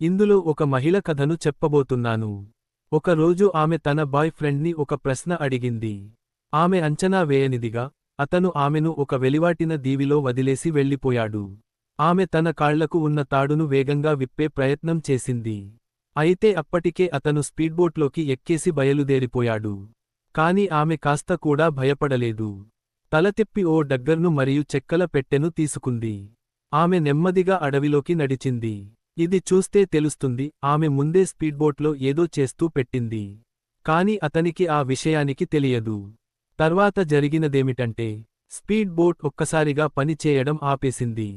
ఇందులో ఒక మహిళ కథను చెప్పబోతున్నాను. ఒకరోజు ఆమె తన బాయ్ ఫ్రెండ్ని ఒక ప్రశ్న అడిగింది. ఆమె అంచనా వేయనిదిగా, అతను ఆమెను ఒక వెలివాటిన దీవిలో వదిలేసి వెళ్ళిపోయాడు. ఆమె తన కాళ్లకు ఉన్న తాడును వేగంగా విప్పే ప్రయత్నం చేసింది. అయితే అప్పటికే అతను స్పీడ్బోట్లోకి ఎక్కేసి బయలుదేరిపోయాడు. కాని ఆమె కాస్త కూడా భయపడలేదు. తల తిప్పి ఓ డగ్గర్ను మరియు చెక్కల పెట్టెను తీసుకుంది. ఆమె నెమ్మదిగా అడవిలోకి నడిచింది. ఇది చూస్తే తెలుస్తుంది, ఆమె ముందే స్పీడ్బోట్లో ఏదో చేస్తూ పెట్టింది. కాని అతనికి ఆ విషయానికి తెలియదు. తర్వాత జరిగినదేమిటంటే, స్పీడ్ బోట్ ఒక్కసారిగా పని చేయడం ఆపేసింది.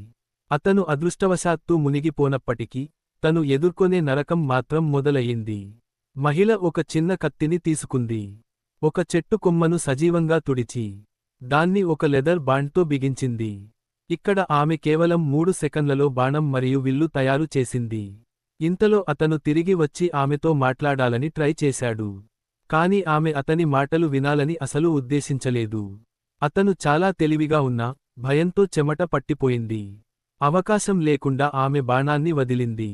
అతను అదృష్టవశాత్తు మునిగిపోనప్పటికీ, తను ఎదుర్కొనే నరకం మాత్రం మొదలయ్యింది. మహిళ ఒక చిన్న కత్తిని తీసుకుంది. ఒక చెట్టు కొమ్మను సజీవంగా తుడిచి, దాన్ని ఒక లెదర్ బాండ్తో బిగించింది. ఇక్కడ ఆమె కేవలం 3 సెకన్లలో బాణం మరియు విల్లు తయారు చేసింది. ఇంతలో అతను తిరిగి వచ్చి ఆమెతో మాట్లాడాలని ట్రై చేశాడు. కాని ఆమె అతని మాటలు వినాలని అసలు ఉద్దేశించలేదు. అతను చాలా తెలివిగా ఉన్నా, భయంతో చెమట పట్టిపోయింది. అవకాశం లేకుండా ఆమె బాణాన్ని వదిలింది.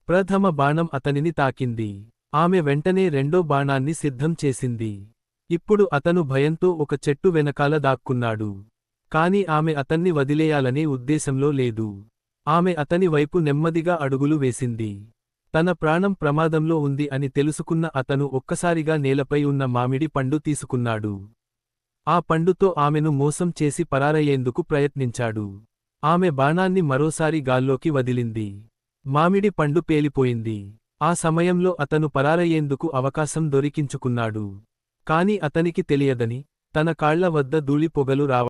ప్రథమ బాణం అతనిని తాకింది. ఆమె వెంటనే రెండో బాణాన్ని సిద్ధం చేసింది. ఇప్పుడు అతను భయంతో ఒక చెట్టు వెనకాల దాక్కున్నాడు. కాని ఆమె అతన్ని వదిలేయాలనే ఉద్దేశంలో లేదు. ఆమె అతని వైపు నెమ్మదిగా అడుగులు వేసింది. తన ప్రాణం ప్రమాదంలో ఉంది అని తెలుసుకున్న అతను ఒక్కసారిగా నేలపై ఉన్న మామిడి పండు తీసుకున్నాడు. ఆ పండుతో ఆమెను మోసం చేసి పరారయ్యేందుకు ప్రయత్నించాడు. ఆమె బాణాన్ని మరోసారి గాల్లోకి వదిలింది. మామిడి పండు పేలిపోయింది. ఆ సమయంలో అతను పరారయ్యేందుకు అవకాశం దొరికించుకున్నాడు. కాని అతనికి తెలియదని, తన కాళ్ల వద్ద ధూళి పొగలు రావ